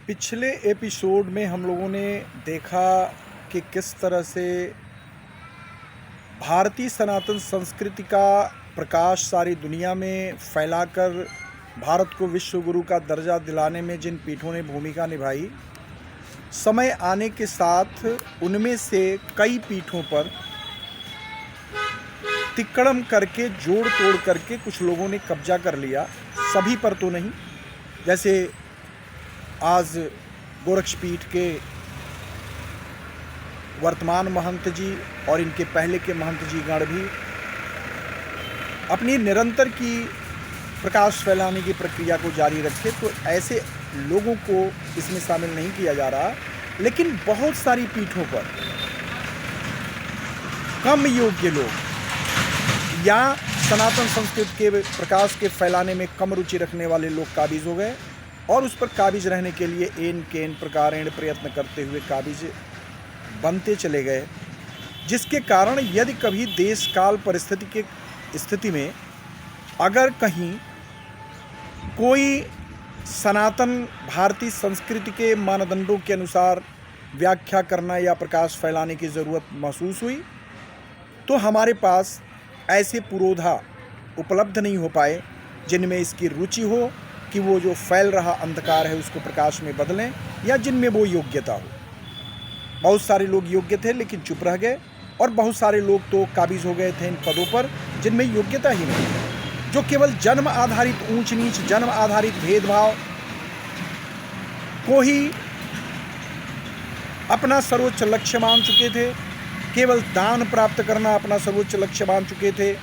पिछले एपिसोड में हम लोगों ने देखा कि किस तरह से भारतीय सनातन संस्कृति का प्रकाश सारी दुनिया में फैलाकर भारत को विश्व गुरु का दर्जा दिलाने में जिन पीठों ने भूमिका निभाई, समय आने के साथ उनमें से कई पीठों पर तिकड़म करके जोड़ तोड़ करके कुछ लोगों ने कब्जा कर लिया। सभी पर तो नहीं, जैसे आज गोरक्षपीठ के वर्तमान महंत जी और इनके पहले के महंत जी गण भी अपनी निरंतर की प्रकाश फैलाने की प्रक्रिया को जारी रखे, तो ऐसे लोगों को इसमें शामिल नहीं किया जा रहा। लेकिन बहुत सारी पीठों पर कम योग्य लोग या सनातन संस्कृति के प्रकाश के फैलाने में कम रुचि रखने वाले लोग काबिज हो गए और उस पर काबिज रहने के लिए एन केन प्रकारेण प्रयत्न करते हुए काबिज बनते चले गए, जिसके कारण यदि कभी देश काल परिस्थिति के स्थिति में अगर कहीं कोई सनातन भारतीय संस्कृति के मानदंडों के अनुसार व्याख्या करना या प्रकाश फैलाने की ज़रूरत महसूस हुई, तो हमारे पास ऐसे पुरोधा उपलब्ध नहीं हो पाए जिनमें इसकी रुचि हो कि वो जो फैल रहा अंधकार है उसको प्रकाश में बदलें, या जिनमें वो योग्यता हो। बहुत सारे लोग योग्य थे लेकिन चुप रह गए, और बहुत सारे लोग तो काबिज हो गए थे इन पदों पर जिनमें योग्यता ही नहीं है, जो केवल जन्म आधारित ऊंच नीच, जन्म आधारित भेदभाव को ही अपना सर्वोच्च लक्ष्य मान चुके थे, केवल दान प्राप्त करना अपना सर्वोच्च लक्ष्य मान चुके थे,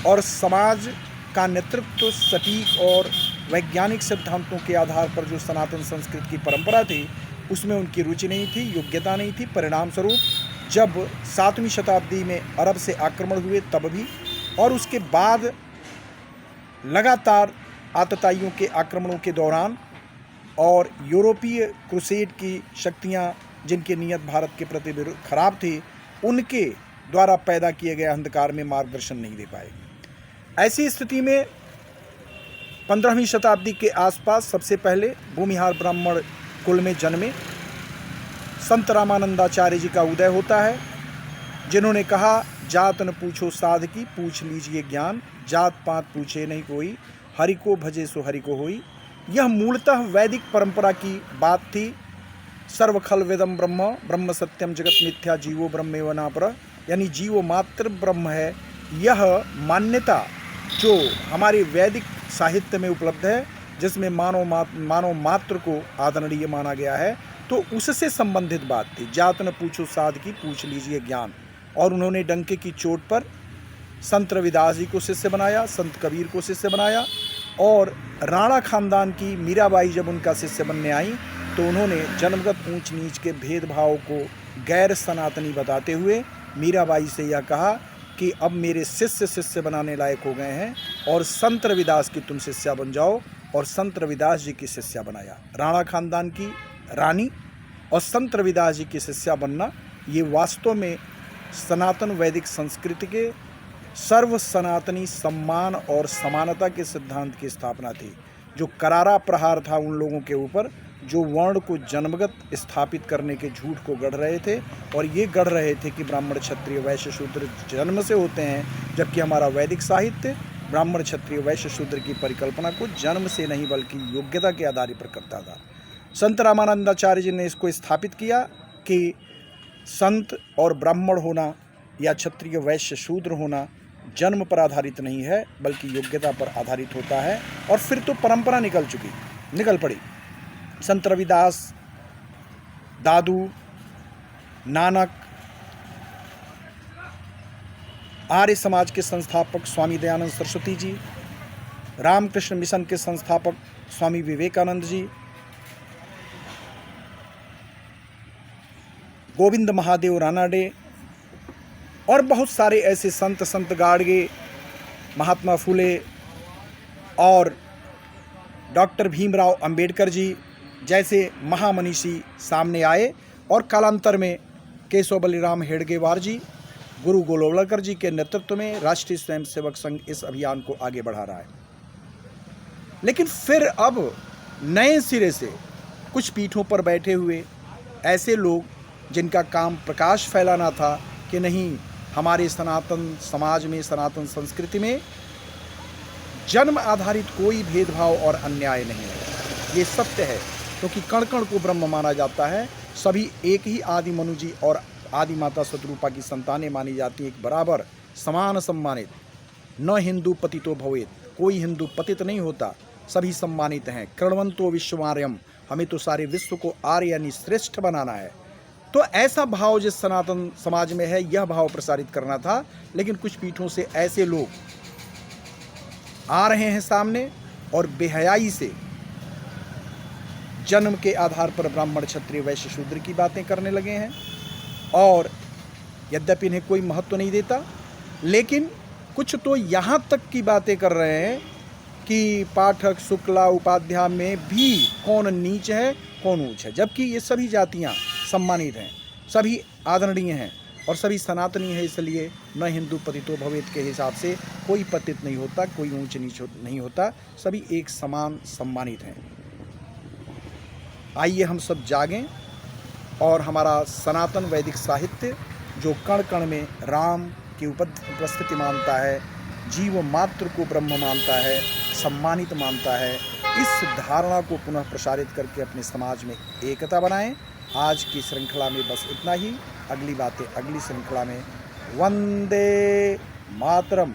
और समाज का नेतृत्व सटीक और वैज्ञानिक सिद्धांतों के आधार पर जो सनातन संस्कृति की परंपरा थी उसमें उनकी रुचि नहीं थी, योग्यता नहीं थी। परिणाम स्वरूप जब 7वीं शताब्दी में अरब से आक्रमण हुए तब भी, और उसके बाद लगातार आतताइयों के आक्रमणों के दौरान और यूरोपीय क्रूसेड की शक्तियां जिनकी नीयत भारत के प्रति खराब थी, उनके द्वारा पैदा किए गए अंधकार में मार्गदर्शन नहीं दे पाए। ऐसी स्थिति में 15वीं शताब्दी के आसपास सबसे पहले भूमिहार ब्राह्मण कुल में जन्मे संत रामानंदाचार्य जी का उदय होता है, जिन्होंने कहा, जात न पूछो साध की, पूछ लीजिए ज्ञान, जात पात पूछे नहीं कोई, हरि को भजे सो हरि को होई। यह मूलतः वैदिक परंपरा की बात थी। सर्व खल वेदम ब्रह्म, ब्रह्म सत्यम जगत मिथ्या, जीवो ब्रह्मेव नापरः, यानी जीवो मात्र ब्रह्म है। यह मान्यता जो हमारे वैदिक साहित्य में उपलब्ध है, जिसमें मानव मात्र को आदरणीय माना गया है, तो उससे संबंधित बात थी। जात न पूछो साध की, पूछ लीजिए ज्ञान। और उन्होंने डंके की चोट पर संत रविदास जी को शिष्य बनाया, संत कबीर को शिष्य बनाया, और राणा खानदान की मीराबाई जब उनका शिष्य बनने आई तो उन्होंने जन्मगत ऊंच नीच के भेदभाव को गैर सनातनी बताते हुए मीराबाई से यह कहा कि अब मेरे शिष्य बनाने लायक हो गए हैं और संत रविदास की तुम शिष्या बन जाओ, और संत रविदास जी की शिष्या बनाया। राणा खानदान की रानी और संत रविदास जी की शिष्या बनना, ये वास्तव में सनातन वैदिक संस्कृति के सर्व सनातनी सम्मान और समानता के सिद्धांत की स्थापना थी, जो करारा प्रहार था उन लोगों के ऊपर जो वर्ण को जन्मगत स्थापित करने के झूठ को गढ़ रहे थे, और ये गढ़ रहे थे कि ब्राह्मण क्षत्रिय वैश्य शूद्र जन्म से होते हैं, जबकि हमारा वैदिक साहित्य ब्राह्मण क्षत्रिय वैश्य शूद्र की परिकल्पना को जन्म से नहीं बल्कि योग्यता के आधार पर करता था। संत रामानंदाचार्य जी ने इसको स्थापित किया कि संत और ब्राह्मण होना या क्षत्रिय वैश्य शूद्र होना जन्म पर आधारित नहीं है बल्कि योग्यता पर आधारित होता है। और फिर तो परंपरा निकल पड़ी। संत रविदास, दादू, नानक, आर्य समाज के संस्थापक स्वामी दयानंद सरस्वती जी, रामकृष्ण मिशन के संस्थापक स्वामी विवेकानंद जी, गोविंद महादेव रानाडे, और बहुत सारे ऐसे संत गाडगे, महात्मा फुले और डॉक्टर भीमराव अंबेडकर जी जैसे महामनीषी सामने आए, और कालांतर में केशव बलिराम हेडगेवार जी, गुरु गोलोवलकर जी के नेतृत्व में राष्ट्रीय स्वयंसेवक संघ इस अभियान को आगे बढ़ा रहा है। लेकिन फिर अब नए सिरे से कुछ पीठों पर बैठे हुए ऐसे लोग जिनका काम प्रकाश फैलाना था कि नहीं, हमारे सनातन समाज में, सनातन संस्कृति में जन्म आधारित कोई भेदभाव और अन्याय नहीं है। ये सत्य है, क्योंकि कण कण को ब्रह्म माना जाता है। सभी एक ही आदि मनु जी और आदि माता शतरूपा की संतानें मानी जाती हैं, एक बराबर समान सम्मानित। न हिंदू पतितो भवेत, कोई हिंदू पतित नहीं होता, सभी सम्मानित हैं। कृण्वन्तो विश्वमार्यम, हमें तो सारे विश्व को आर्य यानी श्रेष्ठ बनाना है। तो ऐसा भाव जिस सनातन समाज में है, यह भाव प्रसारित करना था। लेकिन कुछ पीठों से ऐसे लोग आ रहे हैं सामने और बेहयाई से जन्म के आधार पर ब्राह्मण, क्षत्रिय, वैश्य, शूद्र की बातें करने लगे हैं। और यद्यपि इन्हें कोई महत्व नहीं देता, लेकिन कुछ तो यहाँ तक की बातें कर रहे हैं कि पाठक, शुक्ला, उपाध्याय में भी कौन नीच है, कौन ऊंच है, जबकि ये सभी जातियाँ सम्मानित हैं, सभी आदरणीय हैं और सभी सनातनी है। इसलिए न हिंदू पतितो भवेत के हिसाब से कोई पतित नहीं होता, कोई ऊंच नीच नहीं होता, सभी एक समान सम्मानित हैं। आइए हम सब जागें और हमारा सनातन वैदिक साहित्य जो कण कण में राम की उपस्थिति मानता है, जीव मात्र को ब्रह्म मानता है, सम्मानित मानता है, इस धारणा को पुनः प्रसारित करके अपने समाज में एकता बनाएं। आज की श्रृंखला में बस इतना ही, अगली बातें अगली श्रृंखला में। वंदे मातरम।